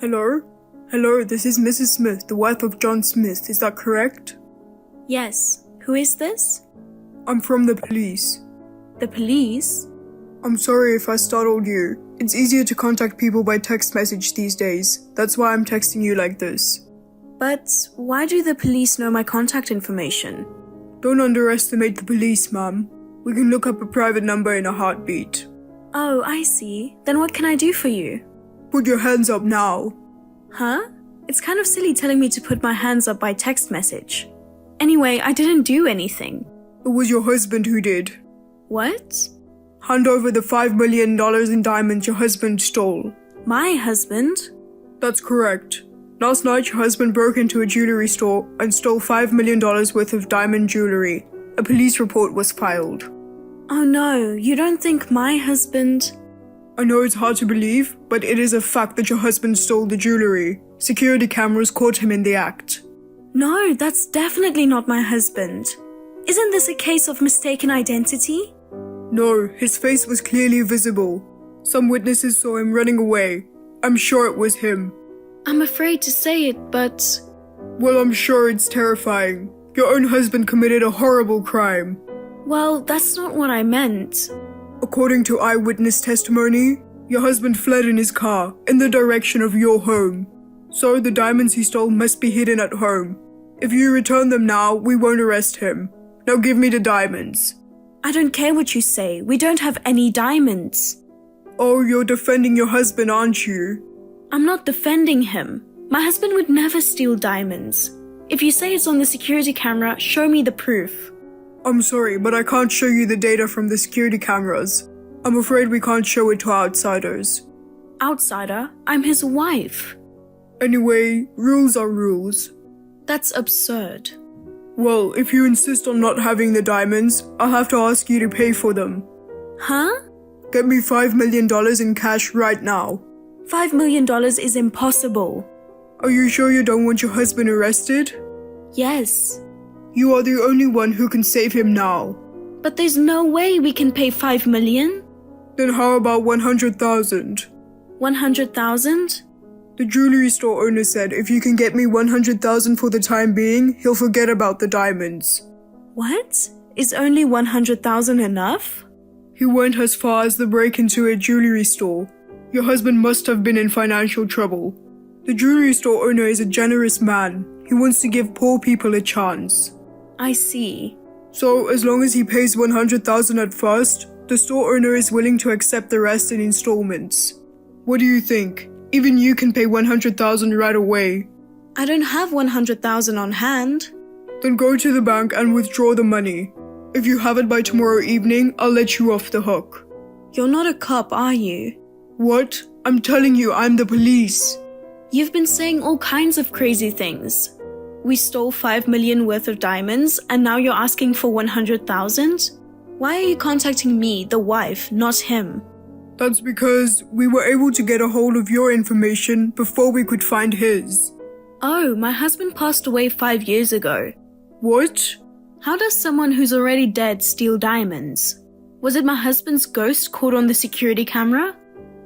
Hello? Hello, this is Mrs. Smith, the wife of John Smith, is that correct? Yes. Who is this? I'm from the police. The police? I'm sorry if I startled you. It's easier to contact people by text message these days. That's why I'm texting you like this. But why do the police know my contact information? Don't underestimate the police, ma'am. We can look up a private number in a heartbeat. Oh, I see. Then what can I do for you? Put your hands up now. Huh? It's kind of silly telling me to put my hands up by text message. Anyway, I didn't do anything. It was your husband who did. What? Hand over the $5 million in diamonds your husband stole. My husband? That's correct. Last night, your husband broke into a jewelry store and stole $5 million worth of diamond jewelry. A police report was filed. Oh no, you don't think my husband... I know it's hard to believe, but it is a fact that your husband stole the jewelry. Security cameras caught him in the act. No, that's definitely not my husband. Isn't this a case of mistaken identity? No, his face was clearly visible. Some witnesses saw him running away. I'm sure it was him. I'm afraid to say it, but... Well, I'm sure it's terrifying. Your own husband committed a horrible crime. Well, that's not what I meant. According to eyewitness testimony, your husband fled in his car in the direction of your home. So the diamonds he stole must be hidden at home. If you return them now, we won't arrest him. Now give me the diamonds. I don't care what you say. We don't have any diamonds. Oh, you're defending your husband, aren't you? I'm not defending him. My husband would never steal diamonds. If you say it's on the security camera, show me the proof. I'm sorry, but I can't show you the data from the security cameras. I'm afraid we can't show it to outsiders. Outsider? I'm his wife. Anyway, rules are rules. That's absurd. Well, if you insist on not having the diamonds, I'll have to ask you to pay for them. Huh? Get me $5 million in cash right now. $5 million is impossible. Are you sure you don't want your husband arrested? Yes. You are the only one who can save him now. But there's no way we can pay $5 million. Then how about 100,000? 100,000? The jewelry store owner said if you can get me 100,000 for the time being, he'll forget about the diamonds. What? Is only 100,000 enough? He went as far as the break into a jewelry store. Your husband must have been in financial trouble. The jewelry store owner is a generous man. He wants to give poor people a chance. I see. So, as long as he pays 100,000 at first, the store owner is willing to accept the rest in installments. What do you think? Even you can pay 100,000 right away. I don't have 100,000 on hand. Then go to the bank and withdraw the money. If you have it by tomorrow evening, I'll let you off the hook. You're not a cop, are you? What? I'm telling you, I'm the police. You've been saying all kinds of crazy things. We stole $5 million worth of diamonds, and now you're asking for 100,000? Why are you contacting me, the wife, not him? That's because we were able to get a hold of your information before we could find his. Oh, my husband passed away 5 years ago. What? How does someone who's already dead steal diamonds? Was it my husband's ghost caught on the security camera?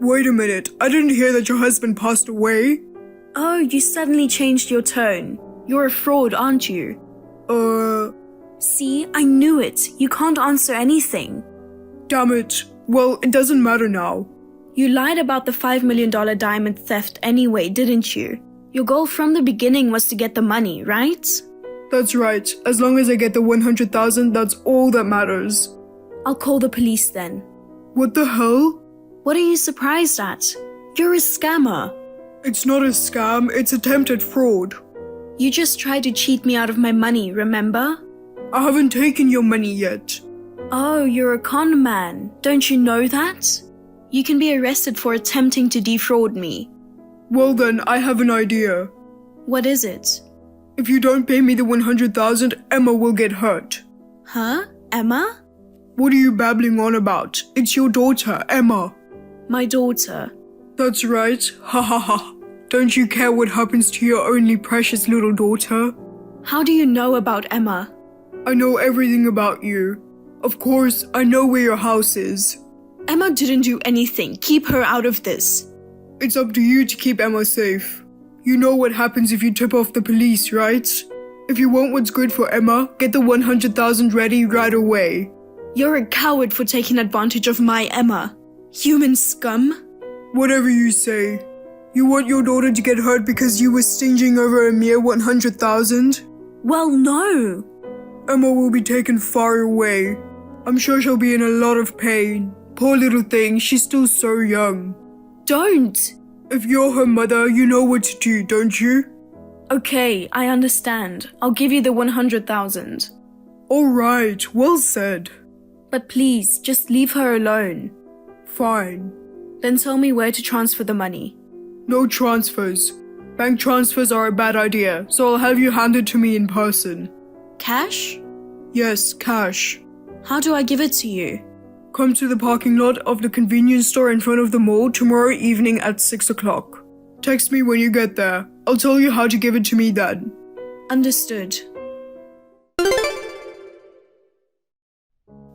Wait a minute, I didn't hear that your husband passed away. Oh, you suddenly changed your tone. You're a fraud, aren't you? See, I knew it. You can't answer anything. Damn it. Well, it doesn't matter now. You lied about the $5 million diamond theft anyway, didn't you? Your goal from the beginning was to get the money, right? That's right. As long as I get the 100,000, that's all that matters. I'll call the police then. What the hell? What are you surprised at? You're a scammer. It's not a scam, it's attempted fraud. You just tried to cheat me out of my money, remember? I haven't taken your money yet. Oh, you're a con man. Don't you know that? You can be arrested for attempting to defraud me. Well then, I have an idea. What is it? If you don't pay me the 100,000, Emma will get hurt. Huh? Emma? What are you babbling on about? It's your daughter, Emma. My daughter. That's right. Ha ha ha. Don't you care what happens to your only precious little daughter? How do you know about Emma? I know everything about you. Of course, I know where your house is. Emma didn't do anything. Keep her out of this. It's up to you to keep Emma safe. You know what happens if you tip off the police, right? If you want what's good for Emma, get the 100,000 ready right away. You're a coward for taking advantage of my Emma. Human scum. Whatever you say. You want your daughter to get hurt because you were stinging over a mere 100,000? Well, no. Emma will be taken far away. I'm sure she'll be in a lot of pain. Poor little thing, she's still so young. Don't. If you're her mother, you know what to do, don't you? Okay, I understand. I'll give you the 100,000. Alright, well said. But please, just leave her alone. Fine. Then tell me where to transfer the money. No transfers. Bank transfers are a bad idea, so I'll have you hand it to me in person. Cash? Yes, cash. How do I give it to you? Come to the parking lot of the convenience store in front of the mall tomorrow evening at 6 o'clock. Text me when you get there. I'll tell you how to give it to me then. Understood.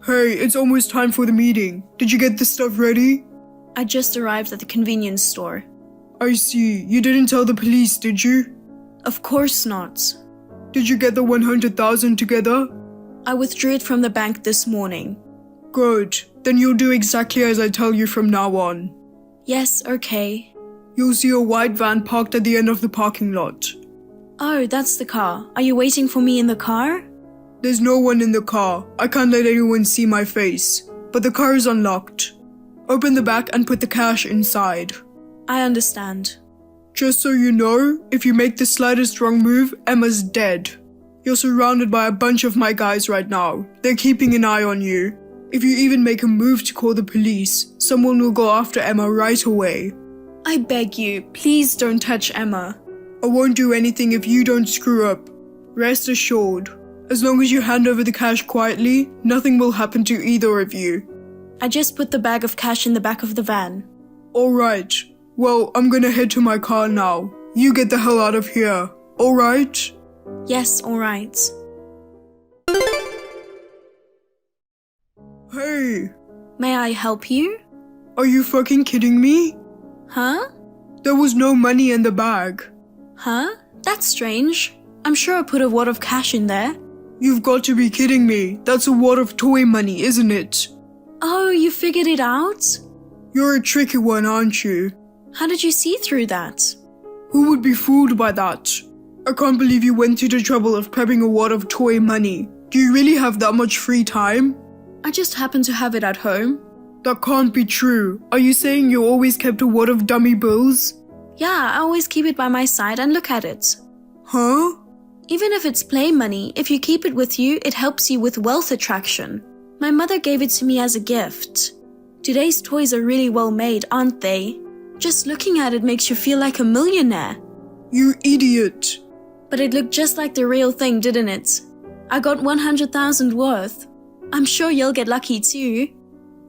Hey, it's almost time for the meeting. Did you get the stuff ready? I just arrived at the convenience store. I see. You didn't tell the police, did you? Of course not. Did you get the 100,000 together? I withdrew it from the bank this morning. Good. Then you'll do exactly as I tell you from now on. Yes, okay. You'll see a white van parked at the end of the parking lot. Oh, that's the car. Are you waiting for me in the car? There's no one in the car. I can't let anyone see my face. But the car is unlocked. Open the back and put the cash inside. I understand. Just so you know, if you make the slightest wrong move, Emma's dead. You're surrounded by a bunch of my guys right now. They're keeping an eye on you. If you even make a move to call the police, someone will go after Emma right away. I beg you, please don't touch Emma. I won't do anything if you don't screw up. Rest assured. As long as you hand over the cash quietly, nothing will happen to either of you. I just put the bag of cash in the back of the van. Alright. Well, I'm gonna head to my car now. You get the hell out of here. Alright? Yes, alright. Hey! May I help you? Are you fucking kidding me? Huh? There was no money in the bag. Huh? That's strange. I'm sure I put a wad of cash in there. You've got to be kidding me. That's a wad of toy money, isn't it? Oh, you figured it out? You're a tricky one, aren't you? How did you see through that? Who would be fooled by that? I can't believe you went to the trouble of prepping a wad of toy money. Do you really have that much free time? I just happen to have it at home. That can't be true. Are you saying you always kept a wad of dummy bills? Yeah, I always keep it by my side and look at it. Huh? Even if it's play money, if you keep it with you, it helps you with wealth attraction. My mother gave it to me as a gift. Today's toys are really well made, aren't they? Just looking at it makes you feel like a millionaire. You idiot. But it looked just like the real thing, didn't it? I got 100,000 worth. I'm sure you'll get lucky too.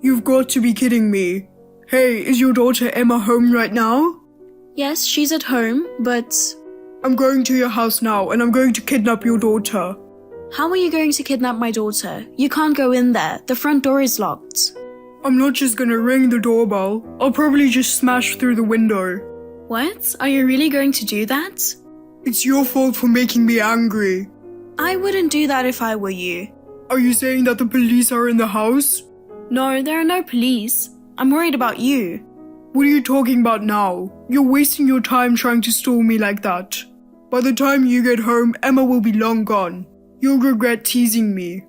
You've got to be kidding me. Hey, is your daughter Emma home right now? Yes, she's at home, but... I'm going to your house now and I'm going to kidnap your daughter. How are you going to kidnap my daughter? You can't go in there. The front door is locked. I'm not just gonna ring the doorbell. I'll probably just smash through the window. What? Are you really going to do that? It's your fault for making me angry. I wouldn't do that if I were you. Are you saying that the police are in the house? No, there are no police. I'm worried about you. What are you talking about now? You're wasting your time trying to stall me like that. By the time you get home, Emma will be long gone. You'll regret teasing me.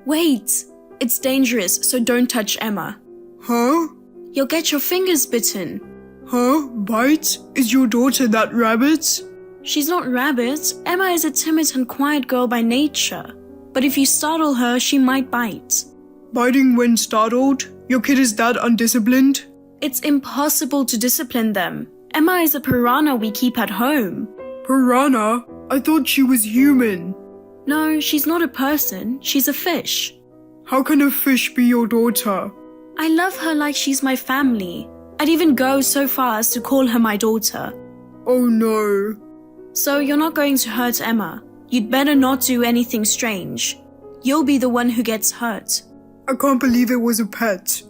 Wait! It's dangerous, so don't touch Emma. Huh? You'll get your fingers bitten. Huh? Bite? Is your daughter that rabbit? She's not rabbit. Emma is a timid and quiet girl by nature. But if you startle her, she might bite. Biting when startled? Your kid is that undisciplined? It's impossible to discipline them. Emma is a piranha we keep at home. Piranha? I thought she was human. No, she's not a person. She's a fish. How can a fish be your daughter? I love her like she's my family. I'd even go so far as to call her my daughter. Oh no. So you're not going to hurt Emma. You'd better not do anything strange. You'll be the one who gets hurt. I can't believe it was a pet.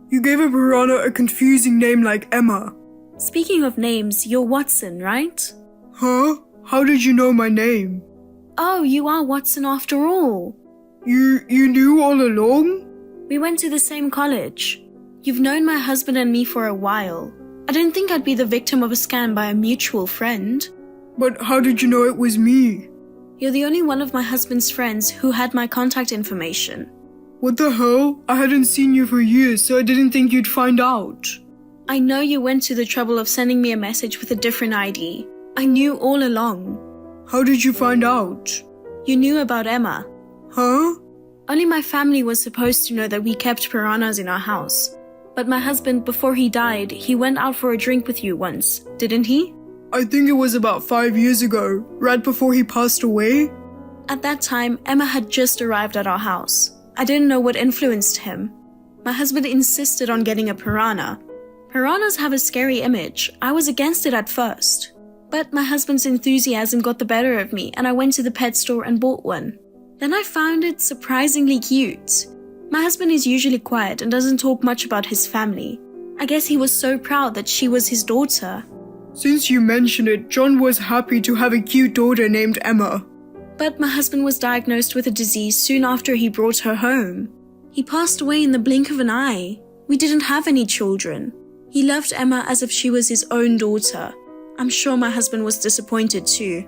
You gave a piranha a confusing name like Emma. Speaking of names, you're Watson, right? Huh? How did you know my name? Oh, you are Watson after all. You knew all along? We went to the same college. You've known my husband and me for a while. I didn't think I'd be the victim of a scam by a mutual friend. But how did you know it was me? You're the only one of my husband's friends who had my contact information. What the hell? I hadn't seen you for years, so I didn't think you'd find out. I know you went to the trouble of sending me a message with a different ID. I knew all along. How did you find out? You knew about Emma. Huh? Only my family was supposed to know that we kept piranhas in our house. But my husband, before he died, he went out for a drink with you once, didn't he? I think it was about 5 years ago, right before he passed away. At that time, Emma had just arrived at our house. I didn't know what influenced him. My husband insisted on getting a piranha. Piranhas have a scary image. I was against it at first. But my husband's enthusiasm got the better of me and I went to the pet store and bought one. Then I found it surprisingly cute. My husband is usually quiet and doesn't talk much about his family. I guess he was so proud that she was his daughter. Since you mentioned it, John was happy to have a cute daughter named Emma. But my husband was diagnosed with a disease soon after he brought her home. He passed away in the blink of an eye. We didn't have any children. He loved Emma as if she was his own daughter. I'm sure my husband was disappointed too.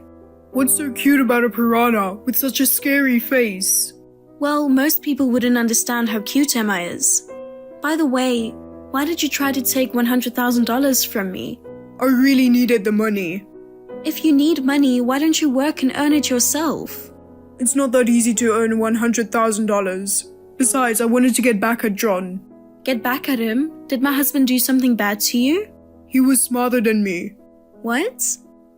What's so cute about a piranha with such a scary face? Well, most people wouldn't understand how cute Emma is. By the way, why did you try to take $100,000 from me? I really needed the money. If you need money, why don't you work and earn it yourself? It's not that easy to earn $100,000. Besides, I wanted to get back at John. Get back at him? Did my husband do something bad to you? He was smarter than me. What?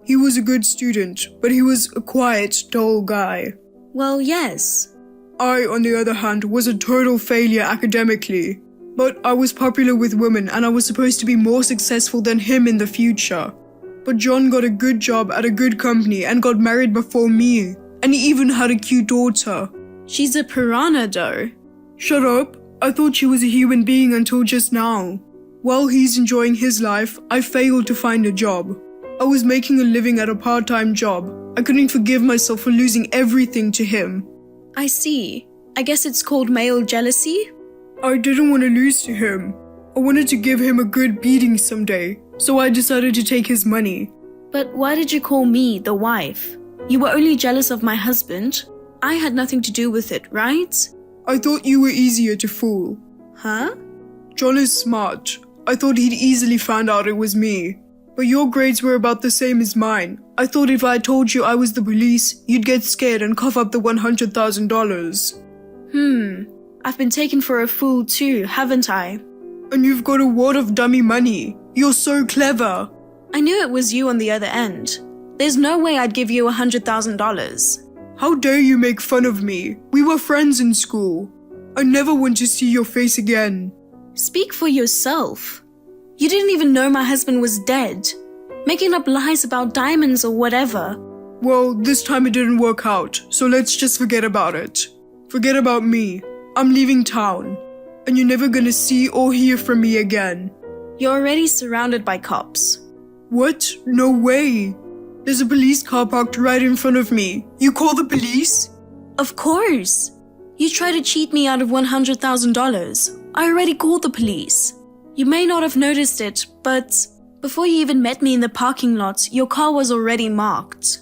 He was a good student, but he was a quiet, dull guy. Well, yes. I, on the other hand, was a total failure academically. But I was popular with women and I was supposed to be more successful than him in the future. But John got a good job at a good company and got married before me. And he even had a cute daughter. She's a piranha though. Shut up. I thought she was a human being until just now. While he's enjoying his life, I failed to find a job. I was making a living at a part-time job. I couldn't forgive myself for losing everything to him. I see. I guess it's called male jealousy? I didn't want to lose to him. I wanted to give him a good beating someday, so I decided to take his money. But why did you call me the wife? You were only jealous of my husband. I had nothing to do with it, right? I thought you were easier to fool. Huh? John is smart. I thought he'd easily find out it was me. But your grades were about the same as mine. I thought if I told you I was the police, you'd get scared and cough up the $100,000. I've been taken for a fool too, haven't I? And you've got a wad of dummy money. You're so clever. I knew it was you on the other end. There's no way I'd give you $100,000. How dare you make fun of me? We were friends in school. I never want to see your face again. Speak for yourself. You didn't even know my husband was dead. Making up lies about diamonds or whatever. Well, this time it didn't work out, so let's just forget about it. Forget about me. I'm leaving town. And you're never gonna see or hear from me again. You're already surrounded by cops. What? No way. There's a police car parked right in front of me. You call the police? Of course. You tried to cheat me out of $100,000. I already called the police. You may not have noticed it, but before you even met me in the parking lot, your car was already marked.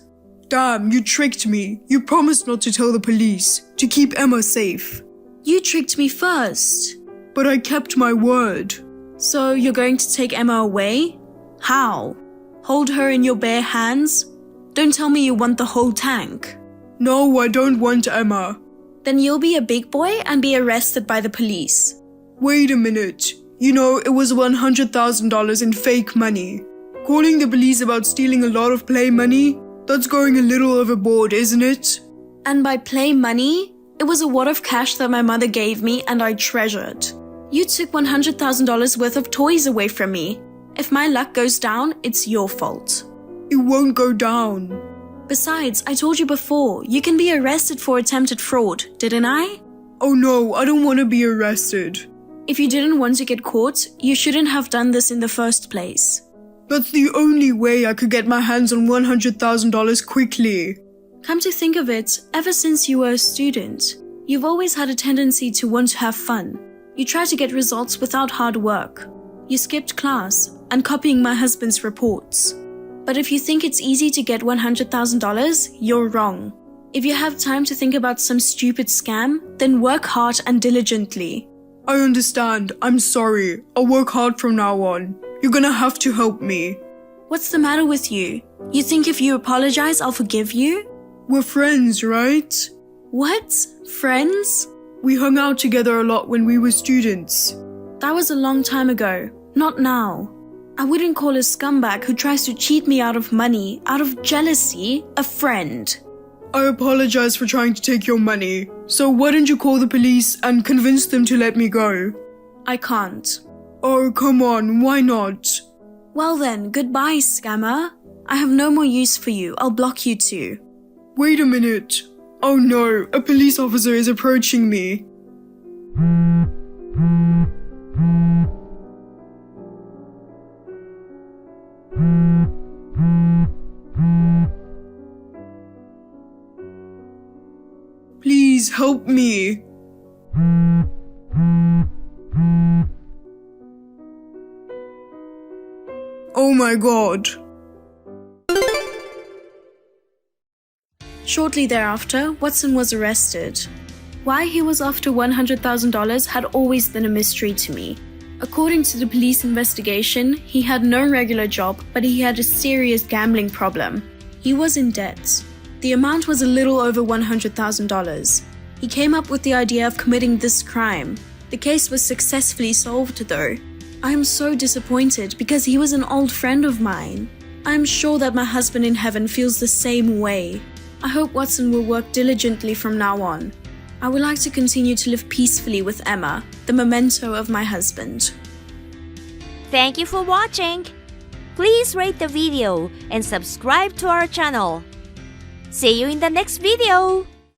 Damn, you tricked me. You promised not to tell the police, to keep Emma safe. You tricked me first. But I kept my word. So you're going to take Emma away? How? Hold her in your bare hands? Don't tell me you want the whole tank. No, I don't want Emma. Then you'll be a big boy and be arrested by the police. Wait a minute. You know, it was $100,000 in fake money. Calling the police about stealing a lot of play money? That's going a little overboard, isn't it? And by play money, it was a wad of cash that my mother gave me and I treasured. You took $100,000 worth of toys away from me. If my luck goes down, it's your fault. It won't go down. Besides, I told you before, you can be arrested for attempted fraud, didn't I? Oh no, I don't want to be arrested. If you didn't want to get caught, you shouldn't have done this in the first place. That's the only way I could get my hands on $100,000 quickly. Come to think of it, ever since you were a student, you've always had a tendency to want to have fun. You try to get results without hard work. You skipped class and copying my husband's reports. But if you think it's easy to get $100,000, you're wrong. If you have time to think about some stupid scam, then work hard and diligently. I understand. I'm sorry. I'll work hard from now on. You're gonna have to help me. What's the matter with you? You think if you apologize, I'll forgive you? We're friends, right? What? Friends? We hung out together a lot when we were students. That was a long time ago, not now. I wouldn't call a scumbag who tries to cheat me out of money, out of jealousy, a friend. I apologize for trying to take your money. So why don't you call the police and convince them to let me go? I can't. Oh, come on, why not? Well then, goodbye, scammer. I have no more use for you. I'll block you too. Wait a minute. Oh no, a police officer is approaching me. Please help me. Oh my god. Shortly thereafter, Watson was arrested. Why he was after $100,000 had always been a mystery to me. According to the police investigation, he had no regular job, but he had a serious gambling problem. He was in debt. The amount was a little over $100,000. He came up with the idea of committing this crime. The case was successfully solved though. I am so disappointed because he was an old friend of mine. I am sure that my husband in heaven feels the same way. I hope Watson will work diligently from now on. I would like to continue to live peacefully with Emma, the memento of my husband. Thank you for watching. Please rate the video and subscribe to our channel. See you in the next video.